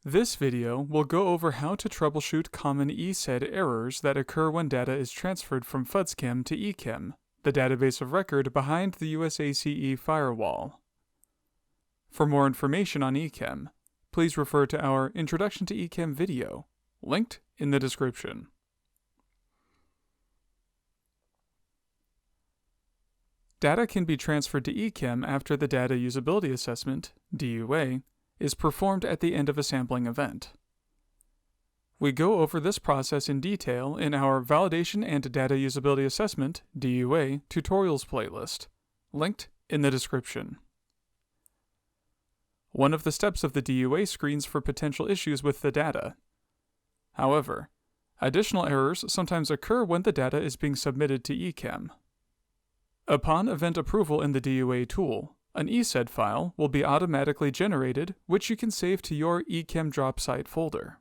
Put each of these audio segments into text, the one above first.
This video will go over how to troubleshoot common EChed errors that occur when data is transferred from FUDSChem to EChem, the database of record behind the USACE firewall. For more information on EChem, please refer to our Introduction to EChem video, linked in the description. Data can be transferred to EChem after the Data Usability Assessment, DUA, is performed at the end of a sampling event. We go over this process in detail in our Validation and Data Usability Assessment, DUA, tutorials playlist, linked in the description. One of the steps of the DUA screens for potential issues with the data. However, additional errors sometimes occur when the data is being submitted to EChem. Upon event approval in the DUA tool, an EChed file will be automatically generated, which you can save to your EChem drop site folder.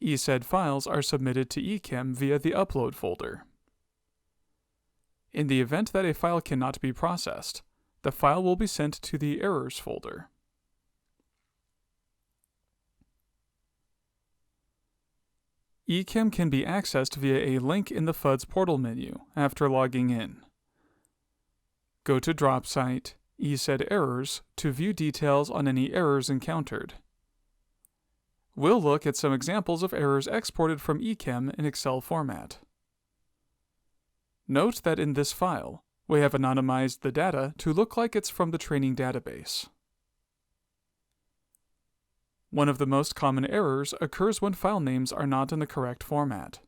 EChed files are submitted to EChem via the upload folder. In the event that a file cannot be processed, the file will be sent to the errors folder. EChem can be accessed via a link in the FUDS portal menu after logging in. Go to Drop Site, EChed Errors to view details on any errors encountered. We'll look at some examples of errors exported from EChem in Excel format. Note that in this file, we have anonymized the data to look like it's from the training database. One of the most common errors occurs when file names are not in the correct format.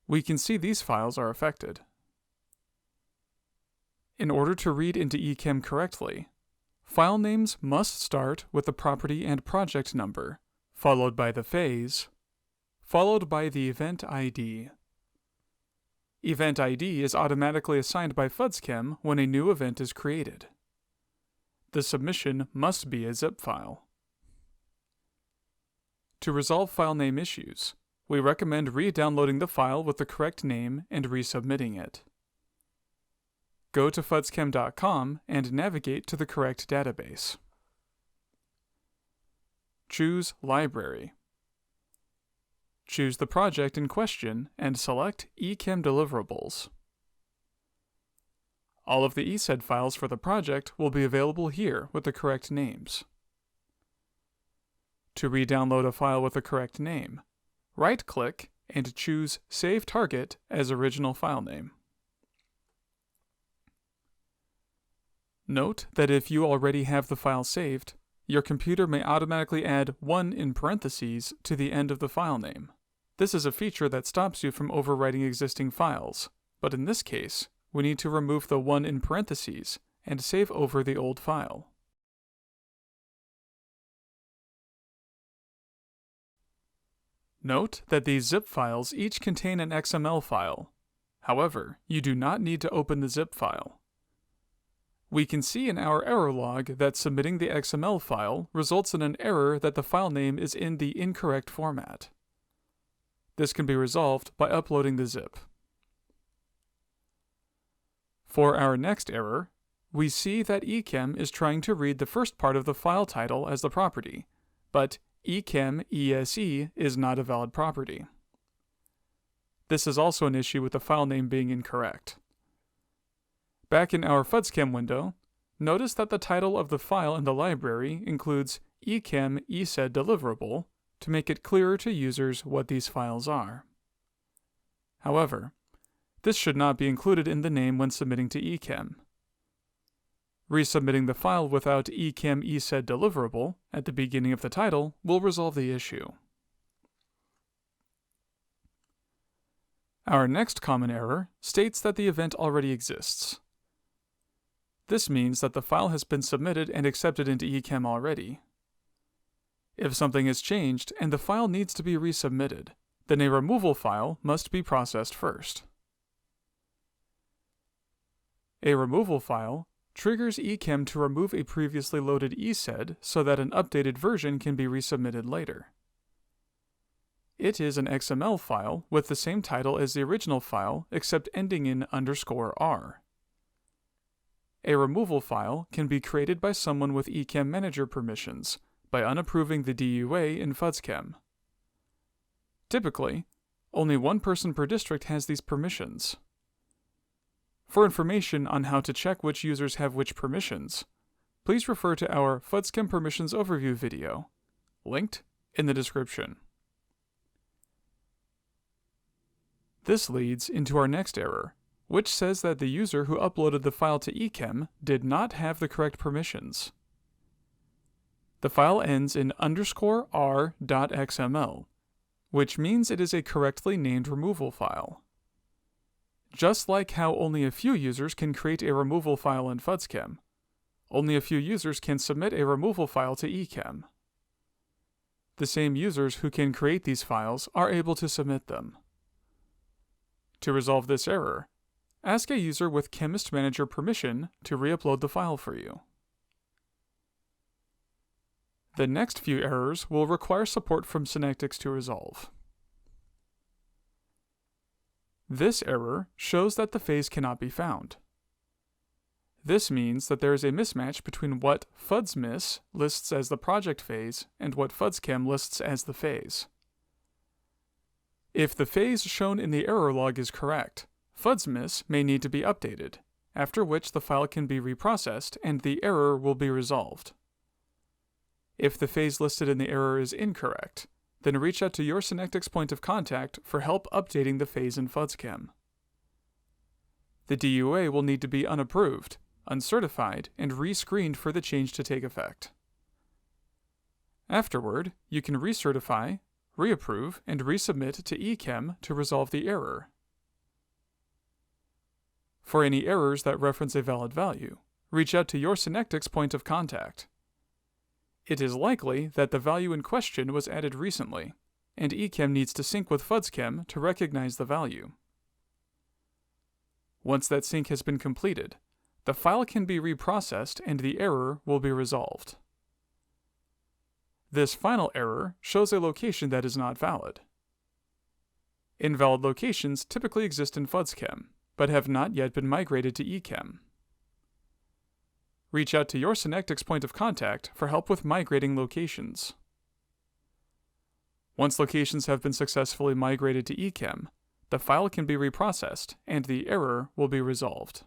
We can see these files are affected. In order to read into EChem correctly, file names must start with the property and project number, followed by the phase, followed by the event ID. Event ID is automatically assigned by FUDSChem when a new event is created. The submission must be a zip file. To resolve file name issues, we recommend re-downloading the file with the correct name and resubmitting it. Go to FUDSChem.com and navigate to the correct database. Choose Library. Choose the project in question and select EChem deliverables. All of the EChed files for the project will be available here with the correct names. To re-download a file with the correct name, right-click and choose Save Target as original file name. Note that if you already have the file saved, your computer may automatically add 1 in parentheses to the end of the file name. This is a feature that stops you from overwriting existing files, but in this case, we need to remove the 1 in parentheses and save over the old file. Note that these zip files each contain an XML file. However, you do not need to open the zip file. We can see in our error log that submitting the XML file results in an error that the file name is in the incorrect format. This can be resolved by uploading the zip. For our next error, we see that EChem is trying to read the first part of the file title as the property, but EChem ESE is not a valid property. This is also an issue with the file name being incorrect. Back in our FUDSChem window, notice that the title of the file in the library includes EChem EChed deliverable to make it clearer to users what these files are. However, this should not be included in the name when submitting to EChem. Resubmitting the file without EChem EChed deliverable at the beginning of the title will resolve the issue. Our next common error states that the event already exists. This means that the file has been submitted and accepted into EChem already. If something has changed and the file needs to be resubmitted, then a removal file must be processed first. A removal file triggers EChem to remove a previously loaded EChed so that an updated version can be resubmitted later. It is an XML file with the same title as the original file except ending in _r. A removal file can be created by someone with EChem manager permissions, by unapproving the DUA in FUDSChem. Typically, only one person per district has these permissions. For information on how to check which users have which permissions, please refer to our FUDSChem Permissions Overview video, linked in the description. This leads into our next error, which says that the user who uploaded the file to EChem did not have the correct permissions. The file ends in _r.xml, which means it is a correctly named removal file. Just like how only a few users can create a removal file in FUDSChem, only a few users can submit a removal file to EChem. The same users who can create these files are able to submit them. To resolve this error, ask a user with Chemist Manager permission to re-upload the file for you. The next few errors will require support from Synectics to resolve. This error shows that the phase cannot be found. This means that there is a mismatch between what FUDSMIS lists as the project phase and what FUDSChem lists as the phase. If the phase shown in the error log is correct, FUDSMIS may need to be updated, after which the file can be reprocessed and the error will be resolved. If the phase listed in the error is incorrect, then reach out to your Synectics point of contact for help updating the phase in FUDSChem. The DUA will need to be unapproved, uncertified, and rescreened for the change to take effect. Afterward, you can recertify, reapprove, and resubmit to EChem to resolve the error. For any errors that reference a valid value, reach out to your Synectics point of contact. It is likely that the value in question was added recently, and EChem needs to sync with FUDSChem to recognize the value. Once that sync has been completed, the file can be reprocessed and the error will be resolved. This final error shows a location that is not valid. Invalid locations typically exist in FUDSChem, but have not yet been migrated to EChem. Reach out to your Synectics point of contact for help with migrating locations. Once locations have been successfully migrated to EChem, the file can be reprocessed and the error will be resolved.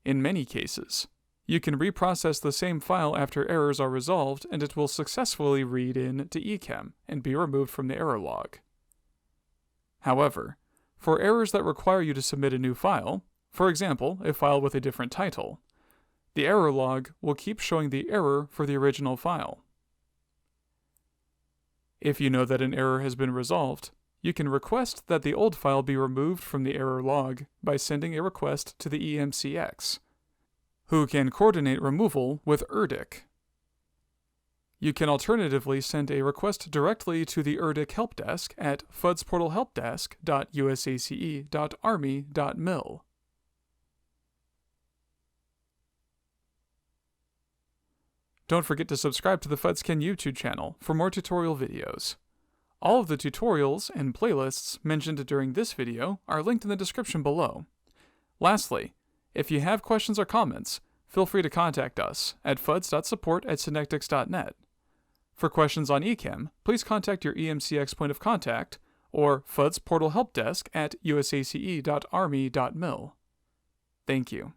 In many cases, you can reprocess the same file after errors are resolved and it will successfully read in to EChem and be removed from the error log. However, for errors that require you to submit a new file, for example, a file with a different title, the error log will keep showing the error for the original file. If you know that an error has been resolved, you can request that the old file be removed from the error log by sending a request to the EMCX, who can coordinate removal with ERDIC. You can alternatively send a request directly to the ERDIC help desk at fudsportalhelpdesk.usace.army.mil. Don't forget to subscribe to the FUDSChem YouTube channel for more tutorial videos. All of the tutorials and playlists mentioned during this video are linked in the description below. Lastly, if you have questions or comments, feel free to contact us at fuds.support@synectics.net. For questions on EChem, please contact your EMCX point of contact or FUDS Portal Help Desk at usace.army.mil. Thank you.